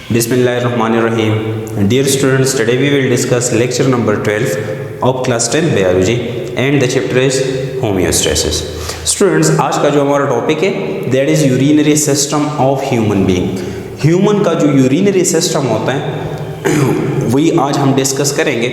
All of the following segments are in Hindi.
Bismillahirrahmanirrahim. Dear students, today we will discuss lecture number 12 of class 10 biology and the chapter is homeostasis. Students, आज का जो हमारा टॉपिक है that is urinary system of human being. Human का जो यूरिनरी सिस्टम होता है वही आज हम डिस्कस करेंगे।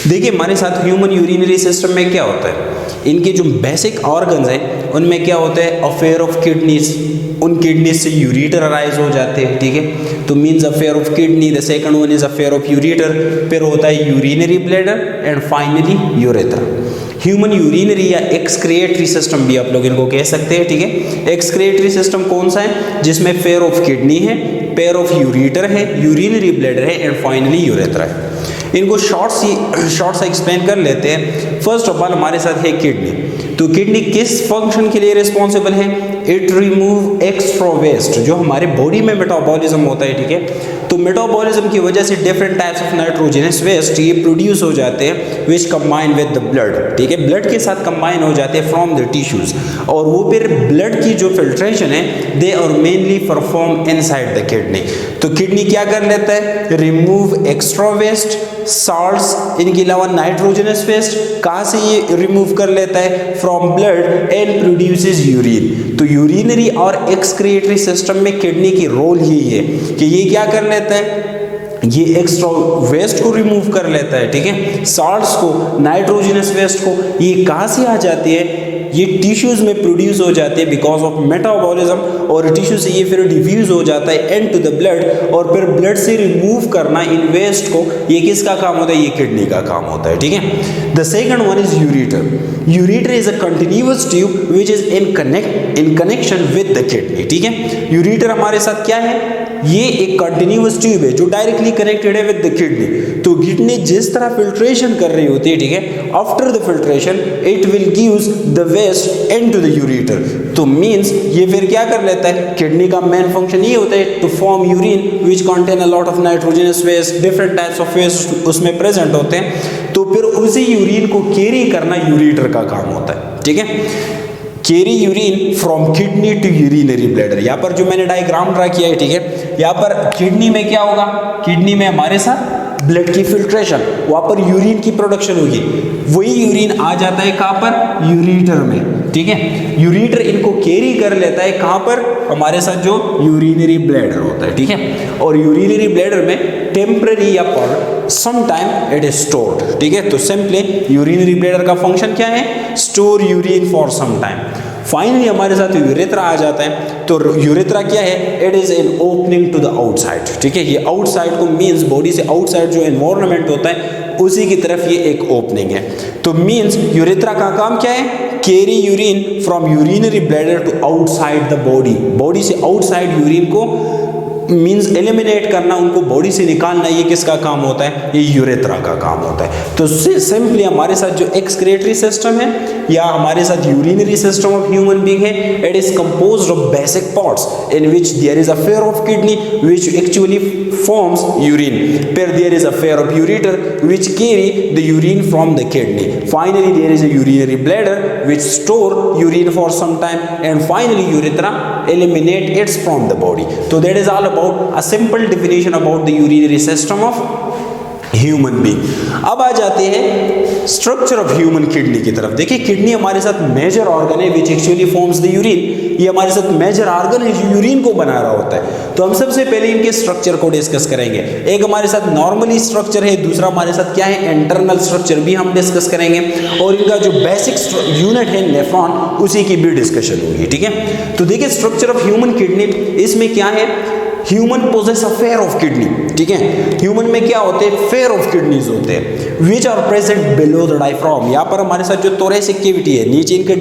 देखिए हमारे साथ ह्यूमन यूरिनरी सिस्टम में क्या होता है, इनके जो बेसिक ऑर्गन्स हैं उनमें क्या होता है, अफेयर ऑफ किडनीज, उन किडनीज से यूरेटर अराइज हो जाते हैं, ठीक है। तो means affair of kidney, the second one is a pair of ureter, फिर होता है urinary bladder and finally urethra. Human urinary या एक्सक्रिएटरी सिस्टम भी आप लोग इनको कह सकते हैं, ठीक है। एक्सक्रिएटरी सिस्टम कौन सा है, जिसमें पेयर ऑफ किडनी है, पेयर ऑफ यूरेटर है, यूरिनरी ब्लैडर है एंड फाइनली यूरेथ्रा है। इनको शॉर्ट सा एक्सप्लेन कर लेते हैं। फर्स्ट ऑफ ऑल हमारे साथ है किडनी। तो किडनी किस फंक्शन के लिए रिस्पॉन्सिबल है, इट रिमूव एक्स्ट्रा वेस्ट, जो हमारे बॉडी में मेटाबॉलिज्म होता है, ठीक है। तो मेटाबॉलिज्म की वजह से different types of nitrogenous waste ये प्रोड्यूस हो जाते हैं which combine with the blood, ठीक है। ब्लड के साथ कंबाइन हो जाते हैं फ्रॉम द टिश्यूज, और वो फिर ब्लड की जो फिल्ट्रेशन है they are mainly perform inside the kidney. तो किडनी क्या कर लेता है, रिमूव एक्स्ट्रा वेस्ट, साल्ट्स, इनके अलावा नाइट्रोजनस वेस्ट कहाँ से ये रिमूव कर लेता है, from blood and produces urine. तो यूरिनरी और एक्सक्रिएटरी सिस्टम में किडनी की रोल यही है कि ये क्या कर लेता है, ये एक्स्ट्रा वेस्ट को रिमूव कर लेता है, ठीक है। साल्ट्स को, नाइट्रोजनस वेस्ट को, ये कहाँ से आ जाती है, ये टिश्यूज में प्रोड्यूस हो जाते हैं बिकॉज ऑफ मेटाबॉलिज्म, और टिश्यू से ये फिर डिफ्यूज हो जाता है एंड टू द ब्लड, और फिर ब्लड से रिमूव करना इन वेस्ट को ये किसका काम होता है, ये किडनी का काम होता है, ठीक है। The second one is ureter. Ureter is a continuous tube which is in connection with the kidney, ठीक है। यूरेटर हमारे साथ क्या है, ये एक कंटिन्यूअस ट्यूब है जो डायरेक्टली कनेक्टेड है विद द किडनी। तो किडनी जिस तरह फिल्ट्रेशन कर रही होती है, ठीक है, after the filtration it will gives the waste into the ureter. तो मींस ये फिर क्या कर लेता है, किडनी का मेन फंक्शन ये होता है to form urine which contain a lot of nitrogenous waste, different types of waste उसमें प्रेजेंट होते हैं। तो फिर उसी यूरिन को कैरी करना यूरेटर का काम होता है, ठीक है। Carry urine from kidney to urinary bladder. यहाँ पर जो मैंने डायग्राम ड्रा किया है, ठीक है, यहाँ पर किडनी में क्या होगा, किडनी में हमारे साथ ब्लड की फिल्ट्रेशन, वहाँ पर यूरिन की प्रोडक्शन होगी, वही यूरिन आ जाता है कहाँ पर, यूरेटर में, ठीक है। यूरेटर इनको कैरी कर लेता है कहाँ पर, हमारे साथ जो यूरिनरी ब्लैडर होता है, ठीक है। और यूरिनरी ब्लैडर में टेम्पररी या for some time it is stored, ठीक है। तो सिंपली यूरिनरी ब्लैडर का फंक्शन क्या है, store urine for some time. Finally हमारे साथ यूरेथ्रा आ जाता है। तो यूरेथ्रा क्या है, it is an opening to the outside, ठीक है। ये आउटसाइड को मीन्स बॉडी से आउटसाइड जो एनवायरनमेंट होता है उसी की तरफ ये एक ओपनिंग है। तो मीन्स यूरेथ्रा का काम क्या है, carry urine from urinary bladder to outside the body, body से आउटसाइड यूरिन को मीन्स एलिमिनेट करना, उनको बॉडी से निकालना, ये किसका काम होता है, ये यूरेथ्रा का काम होता है। तो सिंपली हमारे साथ जो एक्सक्रिएटरी सिस्टम है या हमारे साथ urinary system of human being है, it is composed of basic parts in which there is a pair of kidney which actually forms urine, फिर there is a pair of ureter which carry the urine from the kidney, finally there is a urinary bladder which store urine for some time and finally urethra eliminate it from the body. So that is all about a simple definition about the urinary system of human being. अब आ जाते हैं स्ट्रक्चर ऑफ ह्यूमन किडनी की तरफ। देखिए किडनी हमारे साथ मेजर ऑर्गन है विच एक्चुअली फॉर्म्स द यूरिन, ये हमारे साथ मेजर ऑर्गन है जो यूरिन को बना रहा होता है। तो हम सबसे पहले इनके स्ट्रक्चर को डिस्कस करेंगे। एक हमारे साथ नॉर्मली स्ट्रक्चर है, दूसरा हमारे साथ क्या है, इंटरनल स्ट्रक्चर भी हम डिस्कस करेंगे, और इनका जो बेसिक यूनिट है नेफ्रॉन, उसी की भी डिस्कशन होगी, ठीक है। तो देखिए स्ट्रक्चर ऑफ ह्यूमन किडनी, इसमें क्या है, human possess a pair of kidney, ठीक है। ह्यूमन में क्या होते हैं, पेयर ऑफ किडनीज होते हैं which are present below the diaphragm. यहाँ पर हमारे साथ जो थोरेसिक कैविटी है, नीचे इनके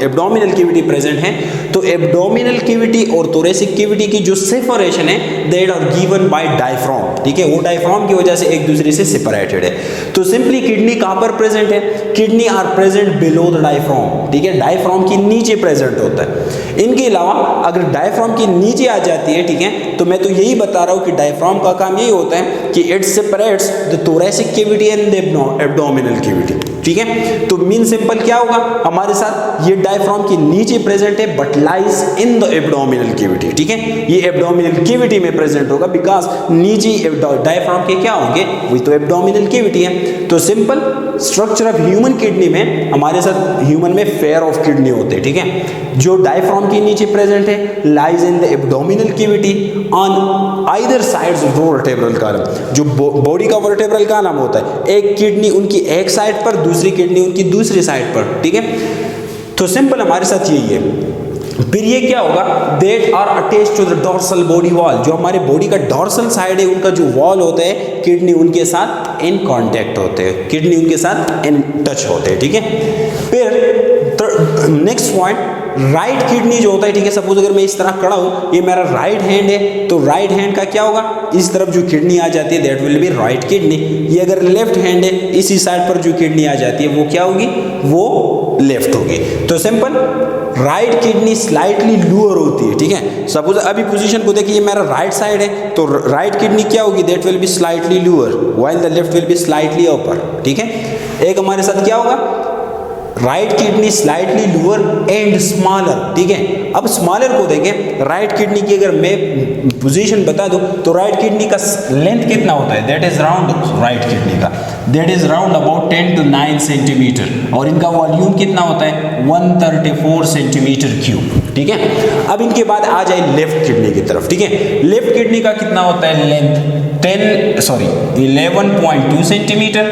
एब्डोमिनल कैविटी प्रेजेंट है। तो एब्डोमिनल कैविटी और थोरेसिक कैविटी की जो सेपरेशन है that are given by diaphragm, ठीक है। वो डायफ्राम की वजह से एक दूसरे से सेपरेटेड है। तो सिंपली किडनी कहाँ पर प्रेजेंट है, kidney are present below the diaphragm, ठीक है। डायफ्राम की नीचे प्रेजेंट होता है। इनके अलावा अगर डायफ्राम की नीचे आ जाती है, ठीक है, तो मैं तो यही बता रहा हूँ कि डायफ्राम का काम यही होता है कि it separates the thoracic cavity and the abdominal cavity, ठीक है। तो मीन सिंपल क्या होगा हमारे साथ, ये डायफ्राम के नीचे प्रेजेंट है but lies in the abdominal cavity, ठीक है। ये एब्डोमिनल कैविटी में प्रेजेंट होगा बिकॉज नीचे डायफ्राम के क्या होंगे, वही तो एब्डोमिनल कैविटी है। तो simple structure of human kidney में हमारे साथ ह्यूमन में फेयर ऑफ किडनी होते हैं, ठीक है। जो डायफ्राम के नीचे प्रेजेंट है lies in the abdominal cavity on either sides of vertebral column. जो बॉडी का वर्टेब्रल कॉलम होता है, एक किडनी उनकी एक साइड पर, दूसरी किडनी उनकी दूसरी साइड पर, ठीक है। तो सिंपल हमारे साथ यही है। फिर ये क्या होगा, that are attached to the dorsal body wall. जो हमारे बॉडी का डॉर्सल साइड है, उनका जो वॉल होता है, किडनी उनके साथ इन कांटेक्ट होते हैं, किडनी उनके साथ इन टच होते हैं, ठीक है। फिर नेक्स्ट पॉइंट, राइट किडनी जो होता है, ठीक है। सपोज अगर मैं इस तरह खड़ा हूँ, ये मेरा राइट हैंड है, तो राइट हैंड का क्या होगा, इस तरफ जो किडनी आ जाती है that will B right kidney. ये अगर लेफ्ट हैंड है, इसी साइड पर जो किडनी आ जाती है वो क्या होगी, वो लेफ्ट होगी। तो simple right kidney slightly lower होती है, ठीक है। सपोज अभी पोजीशन को देखिए, ये मेरा राइट साइड है, तो राइट किडनी क्या होगी, that will be slightly lower while the left will be slightly upper, ठीक है। एक हमारे साथ क्या होगा, right kidney slightly lower and smaller, ठीक है। अब स्मॉलर को देखें, राइट किडनी की अगर मैं पोजीशन बता दूं तो राइट किडनी का लेंथ कितना होता है, that is round, right kidney का that is round about 10 to 9 centimetre, और इनका वॉल्यूम कितना होता है 134 सेंटीमीटर क्यूब, ठीक है। अब इनके बाद आ जाए लेफ्ट किडनी की तरफ, ठीक है। लेफ्ट किडनी का कितना होता है लेंथ 11.2 सेंटीमीटर,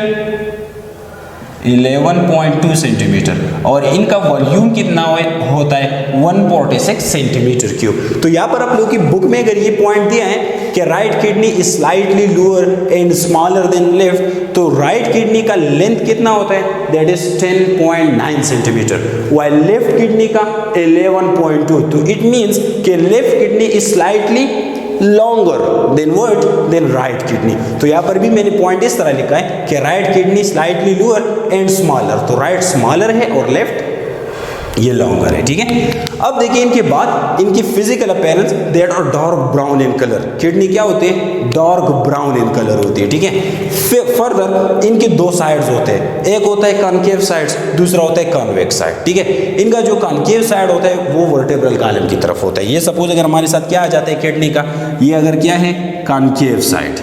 11.2 सेंटीमीटर, और इनका वॉल्यूम कितना होता है 146 सेंटीमीटर क्यूब। तो यहाँ पर आप लोगों की बुक में अगर ये पॉइंट दिया है कि right kidney is slightly lower and smaller than left, तो राइट किडनी का लेंथ कितना होता है, that is 10.9 centimetre, while left kidney का 11.2। तो इट मीन्स कि left kidney is slightly longer than what, than right kidney. तो यहाँ पर भी मैंने पॉइंट इस तरह लिखा है कि right kidney slightly lower and smaller, तो राइट स्मॉलर है और लेफ्ट ये लॉन्गर है, ठीक है। अब देखिए इनके बाद इनकी physical appearance, that are dark brown in colour. Kidney क्या होते हैं, डार्क ब्राउन इन कलर होती है, ठीक है। फर्दर इनके दो साइड्स होते हैं, एक होता है कॉनकेव साइड्स, दूसरा होता है कॉन्वेक्स साइड, ठीक है। इनका जो कॉनकेव साइड होता है वो वर्टेब्रल कॉलम की तरफ होता है। ये सपोज अगर हमारे साथ क्या आ जाता है किडनी का, ये अगर क्या है कॉनकेव साइड,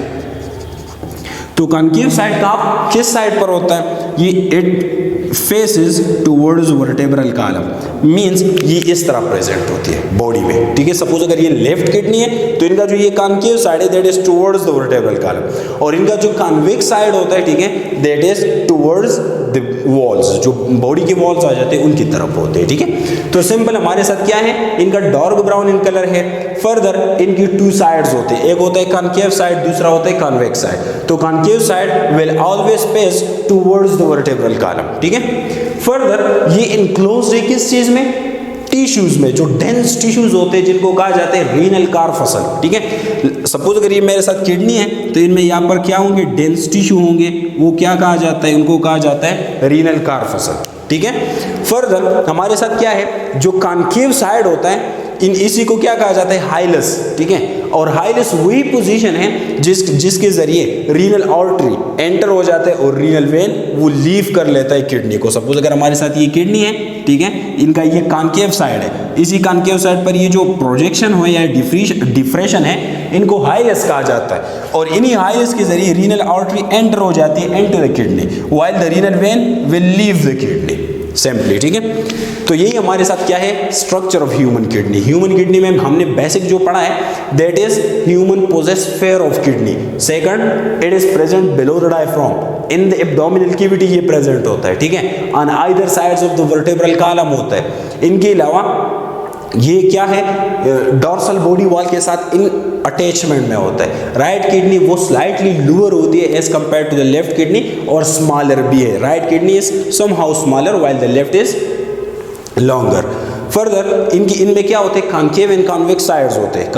तो कॉनकेव साइड का किस साइड पर होता है, ये it faces towards vertebral column, means ये इस तरह प्रेजेंट होती है बॉडी में, ठीक है। सपोज अगर ये लेफ्ट किडनी है तो इनका जो ये कॉनकेव साइड है that is towards the vertebral column, और इनका जो कॉन्वेक्स साइड होता है, ठीक है, that is towards the walls, जो बॉडी के वॉल्स आ जाते हैं उनकी तरफ होते हैं, ठीक है। तो सिंपल हमारे साथ क्या है, इनका डार्क ब्राउन इन कलर है। फर्दर इनकी टू साइड्स होते हैं, एक होता है कॉनकेव साइड, दूसरा होता है कॉन्वेक्स साइड। तो concave side will always face towards the vertebral column, ठीक है। फर्दर ये इनक्लोज्ड है किस चीज में, टिश्यूज में, जो डेंस टिश्यूज होते हैं जिनको कहा जाता है रीनल कार्पसल, ठीक है। सपोज अगर ये मेरे साथ किडनी है तो इनमें यहाँ पर क्या होंगे, डेंस टिश्यू होंगे, वो क्या कहा जाता है, उनको कहा जाता है रीनल कार्पसल, ठीक है। फर्दर हमारे साथ क्या है, जो कॉनकेव साइड होता है इसी को क्या कहा जाता है, हाइलस, ठीक है। और हाइलस वही पोजीशन है जिसके जरिए रीनल आर्टरी एंटर हो जाता है और रीनल वेन वो लीव कर लेता है किडनी को। सपोज अगर हमारे साथ ये किडनी है, ठीक है, इनका ये कॉनकेव साइड है, इसी कॉनकेव साइड पर ये जो प्रोजेक्शन हो या डिफ्रेशन है, इनको हाइलस कहा जाता है, और इन्हीं हाइलस के जरिए रीनल आर्टरी एंटर हो जाती है enter the kidney, while the renal vein will leave the kidney simply, ठीक है। तो यही हमारे साथ क्या है, structure of human kidney. Human kidney में हमने बेसिक जो पढ़ा है that is human possess pair of kidney. Second, it is present below the diaphragm, in the abdominal cavity ये प्रेजेंट होता है, ठीक है। On either sides of the vertebral column होता है। इनके अलावा ये क्या है, डॉर्सल बॉडी वॉल के साथ इन अटैचमेंट में होता है। राइट किडनी वो स्लाइटली लोअर होती है as compare to the left kidney, और स्मॉलर भी है। Right kidney is somehow smaller while the left is longer. Further इनमें क्या होते हैं, कॉनकेव एंड कॉन्वेक्स साइड्स होते हैं।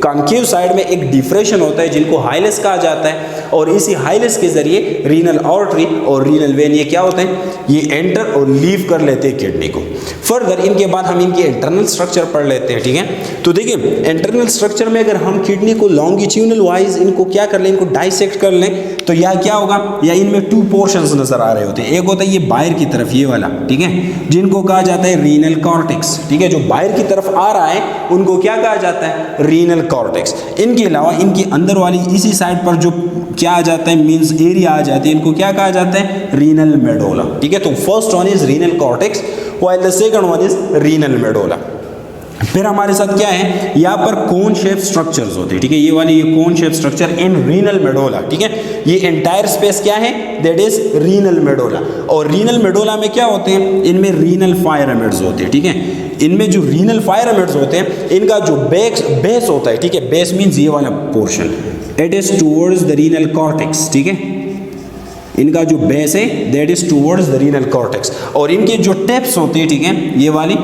कॉन्केव साइड में एक डिफ्रेशन होता है जिनको हाइलस कहा जाता है, और इसी हाइलस के जरिए रीनल आर्टरी और रीनल वेन ये क्या होते हैं, ये एंटर और लीव कर लेते हैं किडनी को। फर्दर इनके बाद हम इनके इंटरनल स्ट्रक्चर पढ़ लेते हैं, ठीक है। तो देखिए इंटरनल स्ट्रक्चर में अगर हम किडनी को लॉन्गिट्यूडनल वाइज इनको क्या कर लें, इनको डाइसेक्ट कर लें, तो यह क्या होगा, या इनमें टू पोर्शंस नजर आ रहे होते हैं। एक होता है ये बाहर की तरफ ये वाला, ठीक है, जिनको कहा जाता है रीनल कॉर्टेक्स, ठीक है, जो बाहर की तरफ आ रहा है उनको क्या कहा जाता है, रीनल कॉर्टेक्स। इनके अलावा इनकी अंदर वाली इसी साइड पर जो क्या आ जाता है, मींस एरिया आ जाती है, इनको क्या कहा जाता है, रीनल मेडोला, ठीक है। तो first one is renal cortex while the second one is renal medulla. फिर हमारे साथ क्या है, यहाँ पर कोन शेप स्ट्रक्चर्स होते हैं, ठीक है, ये वाली ये cone shape structure in renal medulla, ठीक है। ये एंटायर स्पेस क्या है, दैट इज रीनल मेडोला। और रीनल मेडोला में क्या होते हैं, इनमें रीनल फायरामिड्स होते हैं, ठीक है। इनमें जो रीनल फायरामिड्स होते हैं, इनका जो बेस होता है, ठीक है, बेस मीन्स ये वाला portion, it is towards the renal cortex, ठीक है। इनका जो बेस है that is towards the renal cortex, और इनके जो टेप्स होते हैं, ठीक है, ये वाली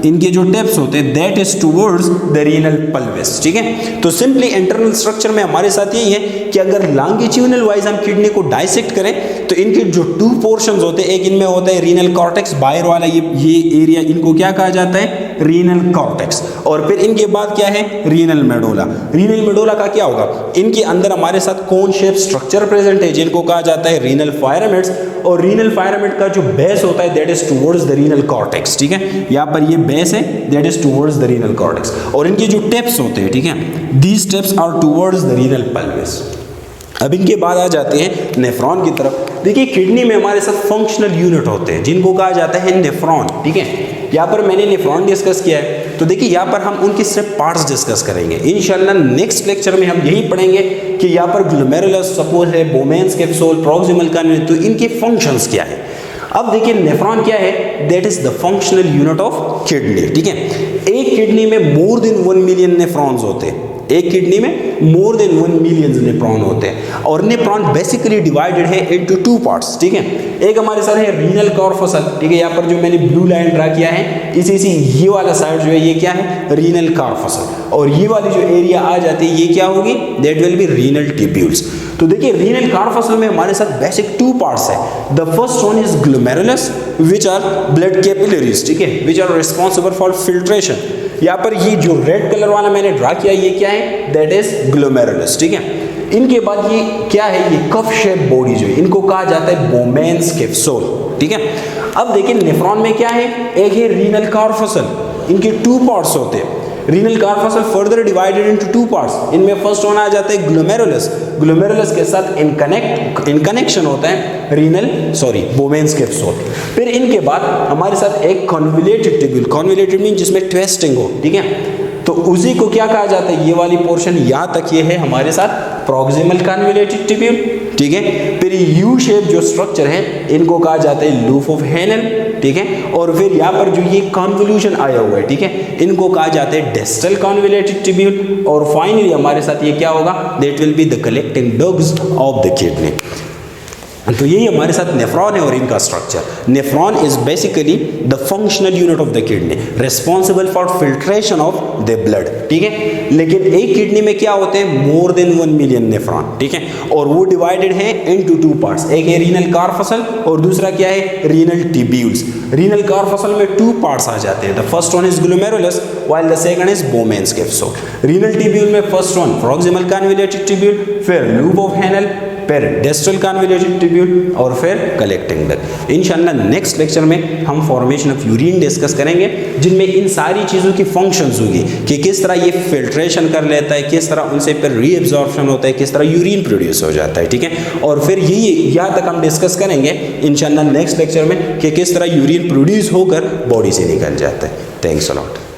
इनके जो टेप्स होते हैं that is towards the renal pelvis, ठीक है। तो सिंपली इंटरनल स्ट्रक्चर में हमारे साथ यही है कि अगर लॉन्गिट्यूडनल वाइज हम किडनी को डाइसेक्ट करें तो इनके जो टू पोर्शंस होते हैं, एक इनमें होता है रीनल कॉर्टेक्स, बाहर वाला ये एरिया, इनको क्या कहा जाता है, रीनल कॉर्टेक्स। और फिर इनके बाद क्या है, रीनल मेडोला। रीनल मेडोला का क्या होगा, इनके अंदर हमारे साथ कोन शेप स्ट्रक्चर प्रेजेंट है जिनको कहा जाता है रीनल फायरामिड्स, और रीनल फायरामिड का जो बेस होता है that is towards the renal cortex, ठीक है। यहाँ पर ये बेस है that is towards the renal cortex, और इनके जो टेप्स होते हैं, ठीक है, these tips are towards the renal pelvis. अब इनके बाद आ जाते हैं नेफ्रॉन की तरफ। देखिए किडनी में हमारे साथ फंक्शनल यूनिट होते हैं जिनको कहा जाता है नेफ्रॉन, ठीक है। यहाँ पर मैंने नेफ्रॉन डिस्कस किया है, तो देखिए यहाँ पर हम उनके सिर्फ पार्ट्स डिस्कस करेंगे। इंशाल्लाह नेक्स्ट लेक्चर में हम यही पढ़ेंगे कि यहाँ पर ग्लोमेरुलस सपोज है, बोमेन्स कैप्सूल, प्रॉक्सिमल कन्वेंस, तो इनके फंक्शंस क्या है। अब देखिए नेफ्रॉन क्या है, that is the functional unit of kidney, ठीक है। एक किडनी में मोर देन 1 मिलियन नेफ्रॉन्स होते हैं, एक किडनी में मोर देन 1 मिलियन नेफ्रॉन होते हैं, और नेफ्रॉन बेसिकली डिवाइडेड है इनटू टू पार्ट्स, ठीक है। एक हमारे साथ है रीनल कॉर्पसल, ठीक है, यहाँ पर जो मैंने ब्लू लाइन ड्रा किया है, इसी से ये वाला साइड जो है ये क्या है, रीनल कॉर्पसल, और ये वाली जो एरिया आ जाती है ये क्या होगी, that will be renal tubules. तो देखिए रीनल कॉर्पसल में हमारे साथ बेसिक टू पार्ट्स है। The first one is glomerulus which are blood capillaries, ठीक है, which are responsible for filtration. यहाँ पर ये जो रेड कलर वाला मैंने ड्रा किया ये क्या है, दैट इज ग्लोमेरुलस, ठीक है। इनके बाद ये क्या है, ये कप शेप बॉडी जो है इनको कहा जाता है बोमेन्स कैप्सूल, ठीक है। अब देखिए नेफ्रॉन में क्या है, एक है रीनल कॉर्पसल, इनके टू पार्ट्स होते हैं। Renal corpuscle further divided into two parts. इनमें फर्स्ट वन आ जाता है ग्लोमेरुलस, ग्लोमेरुलस के साथ इन कनेक्शन होता है बोमेन्स कैप्सूल। फिर इनके बाद हमारे साथ एक कॉन्वोल्यूटेड ट्यूब्यूल, कॉन्वोल्यूटेड मीन जिसमें ट्विस्टिंग हो, ठीक है, तो उसी को क्या कहा जाता है, ये वाली पोर्शन यहाँ तक ये है हमारे साथ प्रॉक्सिमल कॉन्वोल्यूटेड ट्यूब्यूल, ठीक है। फिर यू शेप जो स्ट्रक्चर है इनको कहा जाता है लूप ऑफ हेनल, ठीक है। और फिर यहाँ पर जो ये कॉन्वोल्यूशन आया हुआ है, ठीक है, इनको कहा जाता है डिस्टल कॉन्वोल्यूटेड ट्यूब्यूल। और फाइनली हमारे साथ ये क्या होगा, that will be the collecting dogs of the kidney. तो यही हमारे साथ नेफ्रॉन है और इनका structure. Nephron is basically the functional unit of the kidney, responsible for filtration of the blood, ठीक है। लेकिन एक किडनी में क्या होते हैं, मोर देन 1 मिलियन नेफ्रॉन, ठीक है, और वो डिवाइडेड है इनटू टू पार्ट्स, एक है रीनल कॉर्पसल और दूसरा क्या है, रीनल ट्यूब्यूल्स। रीनल कॉर्पसल में टू पार्ट्स आ जाते हैं, the first one is glomerulus while the second is Bowman's capsule. Renal tubule में first one proximal convoluted tubule, फिर लूप ऑफ हेनल, फिर डिस्टल कॉन्वोल्यूटेड ट्यूब्यूल और फिर कलेक्टिंग डक्ट। इंशाल्लाह नेक्स्ट लेक्चर में हम फॉर्मेशन ऑफ यूरिन डिस्कस करेंगे जिनमें इन सारी चीज़ों की फंक्शंस होगी कि किस तरह ये फिल्ट्रेशन कर लेता है, किस तरह उनसे फिर रीअब्जॉर्प्शन होता है, किस तरह यूरिन प्रोड्यूस हो जाता है, ठीक है। और फिर यही यहाँ तक हम डिस्कस करेंगे इंशाल्लाह नेक्स्ट लेक्चर में कि किस तरह यूरिन प्रोड्यूस होकर बॉडी से निकल जाता है। Thanks a lot.